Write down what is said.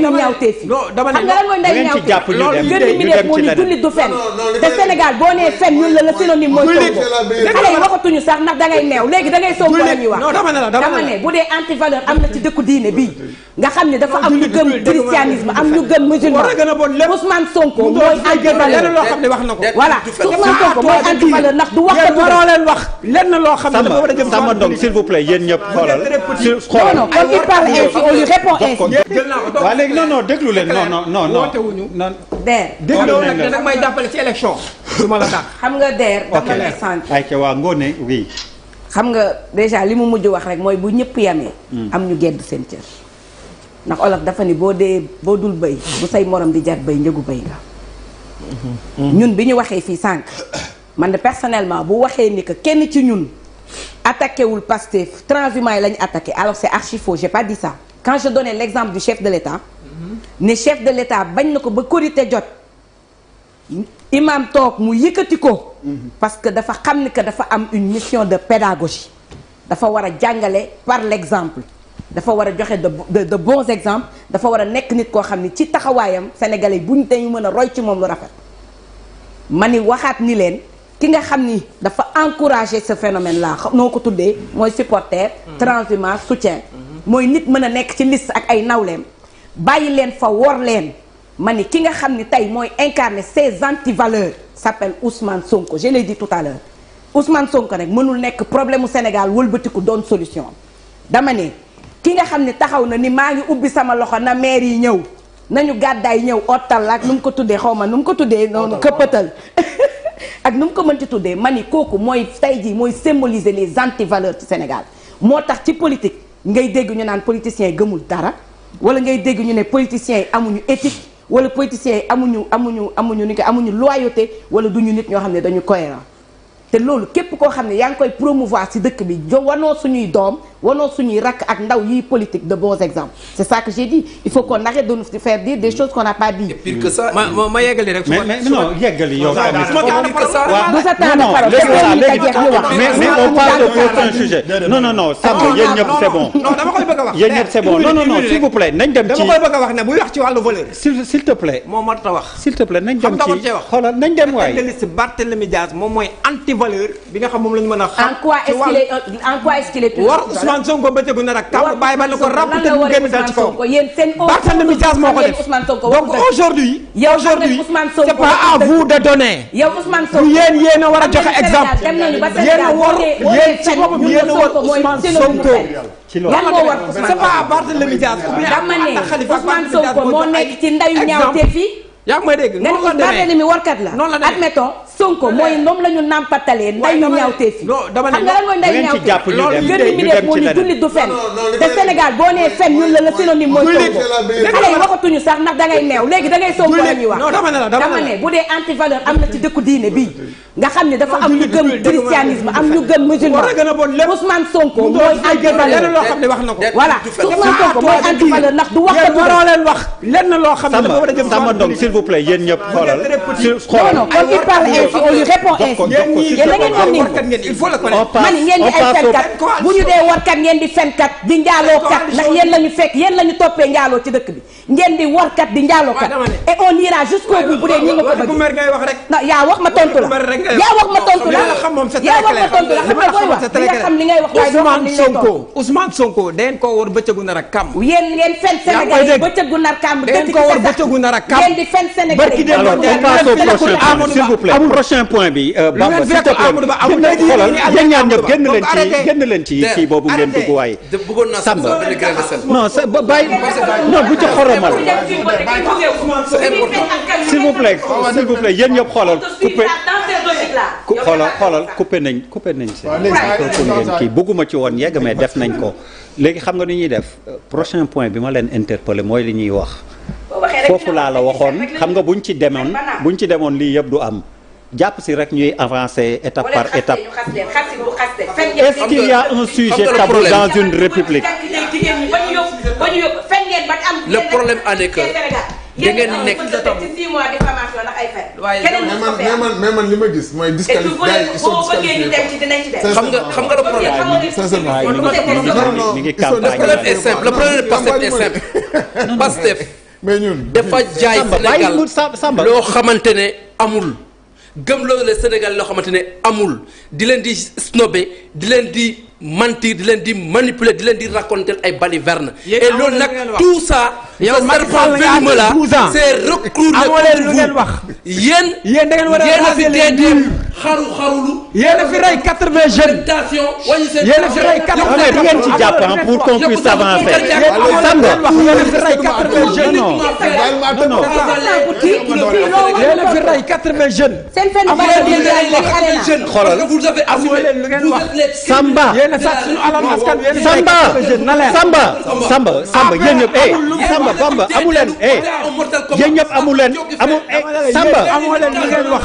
ndayu ñaawteef yi. xam nga lan mooy ndayu ñaawteef gën di mi def moo ni jullit du fen te Sénégal boo nee fen ñun la synonyme mooy Sonko xale yi waxatuñu sax ndax da ngay neew léegi da ngay Sonko la ñuy wax dama ne bu dee anti valeur am na ci dëkku diine bii nga xam ne dafa am ñu gëm christianisme am ñu gëm musulman Ousmane Sonko mooy anti valeur voilà Ousmane Sonko mooy anti valeur ndax du wax waroo leen wax lenn loo xam ne dafa war a jëm Samba Ndong s'il vous plaît yéen ñëpp xoolal non comme il parle ainsi on lui répond ainsi waaw léegi non déglu leen non Der déglu leen nag may jàppale ci élection du ma la tax xam nga Der dama lay sant ay ca waa Ngoné oui xam nga déjà li mu mujj wax rek mooy bu ñëpp yamee am ñu gedd seen cër ndax olof dafa ni boo dul bëy bu say morom di jar bëy njëgu bëy nga ñun bi ñu waxee fii sànq man de personnellement bu waxee ni que kenn ci ñun attaqué wul Pastef transhumant yi la ñu attaqué alors c'est archi faux j'ai pas dit ça quand je donnais l'exemple du chef de l'État ne chef de l'État bañ na ko ba korité jot imam toog mu yëkkati ko parce que dafa xam ni que dafa am une mission de pédagogie dafa war a jàngale par l'exemple dafa war a joxe de bons exemples dafa war a nekk nit koo xam ni ci taxawaayam sénégalais buñ dañu mën a roy ci moom lu rafet ma ni waxaat ni leen ki nga xam ni dafa encourager ce phénomène là noo ko tuddee mooy supporter transhumant soutien mooy nit mën a nekk ci liste ak ay nawleem bàyyi leen fa wor leen ma ni ki nga xam ni tey mooy incarner ces antivaleurs s'appelle Ousmane Sonko je l'ai dit tout à l'heure Ousmane Sonko rek mënul nekk problème mu Sénégal wëlbatiku doon solution dama ne ki nga xam ne taxaw na ni maa ngi ubbi sama loxo na maire yi ñëw nañu gàddaay ñëw ottal ak nu mu ko tuddee xaw ma nu mu ko tuddee noonu këppatal ak nu mu ko mënti tuddee ma ni kooku mooy tey jii mooy symboliser les antivaleurs ci Sénégal moo tax ci politique ngay dégg ñu naan politiciens yi gëmul dara wala ngay dégg ñu ne politiciens yi amuñu éthique wala politiciens yi amuñu ni ko amuñu loyauté wala duñu nit ñoo xam ne dañu cohérent te loolu képp koo xam ne yaa ngi koy promouvoir ci dëkk bi wanoo suñuy doom wanoo suñuy rakk ak ndaw yiy politique de bons exemples c'est ça que j'ai dit il faut qu'on arrête de nous faire dire des choses qu'on n'a pas dit. pire que ça ma yeggali rek. mais non yeggali yow. du sa temps de parole mais on parle de prochain sujet. non Samba yéen ñëpp c'est bon. non dama koy bëgg a wax. yéen ñëpp c'est bon non s'il vous plaît nañ dem ci. dama koy bëgg a wax ne buy wax ci wàllu valeur. s'il te plaît. moo mat a wax. s'il te plaît nañ dem ci xoolal nañ dem waay. liste Barthélémy Dias moom mooy anti valeur bi nga xam moom la ñu mën a xam. en quoi est-ce qu'il est war Ousmane Sonko bëccëgu na rek kam bàyyi ba ne ko ràpp te mu génn dal ci kaw Barthélémy Dias moo ko def donc aujourd'hui c'est pas à vous de donner yow Ousmane Sonko yéen a war a joxe exemple yéen a war yéen ci boppam yéen a war Ousmane Sonko c'est pas à Barthélémy Dias dama ne Ousmane Sonko moo nekk ci ndayu ñaawteef yi yaa ngi may dégg nga ni Barthélémy warkat la admettons Sonko mooy moom la ñu nàmpatalee ndayu ñaawteef yi xam nga lan mooy ndayu ñaawteef gën mi def moo ni jullit du fen te Sénégal boo nee fen ñun la synonyme mooy Sonko xale yi waxatuñu sax ndax da ngay neew léegi da ngay Sonko la ñuy wax dama ne bu dee anti valeur am na ci dëkku diine bii nga xam ne dafa am ñu gëm christianisme am ñu gëm musulman Ousmane Sonko mooy anti valeur voilà Ousmane Sonko mooy anti valeur ndax du wax waroo leen wax lenn loo xam ne dafa war a jëm Samba Ndong s'il vous plaît yéen ñëpp xoolal non comme il parle ainsi on lui répond ainsi yéen da ngeen wax ni il faut le connaître man ngeen di ay fenkat bu ñu dee warkat ngeen di fenkat di njaalookat ndax yéen la ñu fekk yéen la ñu toppee njaaloo ci dëkk bi ngeen di warkat di njaalookat et on ira jusqu'au bout bu dee ñi nga ko bëgg non yaa wax ma tontu la yaa wax ma tontu la xam nga booy wax di nga xam li ngay wax waaye Ousmane Sonko den ko war bëccëgu nar a kam yéen ngeen fen Sénégal yi bëccëgu nar kam den ko war bëccëgu nar a kam ngeen di fen Sénégal yi alors on passe au prochain point s'il vous plaît prochain point bi Bamba s'il te plaît xoolal yéen ñaar ñëpp génn leen ci kii boobu ngeen dugg waaye Samba non sa bàyyi non bu ci xoromal s'il vous plaît yéen ñëpp xoolal coupé nañ seen ngeen kii bëgguma ci woon yegg mais def nañ ko léegi xam nga ni ñuy def prochain point bi ma leen interpellé mooy li ñuy wax foofu laa la waxoon xam nga buñ ci demoon lii yëpp du am jàpp si rek ñuy avancer étape par étape est-ce qu'il y a un sujet tabou dans une république le problème en est que da ngeen nekk mais man li ma gis mooy disqualifié xam nga le problème mi ngi campagne le problème est simple le problème de Pastef est simple Pastef mais ñun dafa jaay Sénégal Samba loo xamante ne amul gëm loolu le Sénégal loo xamante ne amul di leen di snobé di leen di mentir di leen di manipuler di leen di raconter ay balivernes. et loolu nag tout ça. yow Macky Sall nga am 12 ans c'est recruté amoo leen lu ngeen wax. yéen da ngeen war a fi dee xarulu. yéen a fi rey 80 jeunes. yéen a fi rey 80 mais di ngeen ci jàpp pour qu'on puisse avancer. Samba yéen a fi rey 80 jeunes. non yéen a fi rey 80 jeunes. xoolal amoo leen lu ngeen wax. Samba yéen a sàcc suñu alal askan wi yéen a fi rey 80 jeunes na leer. Samba yéen ñëpp Samba amu leen yéen ñëpp amu leen Samba amoo leen lu ngeen wax.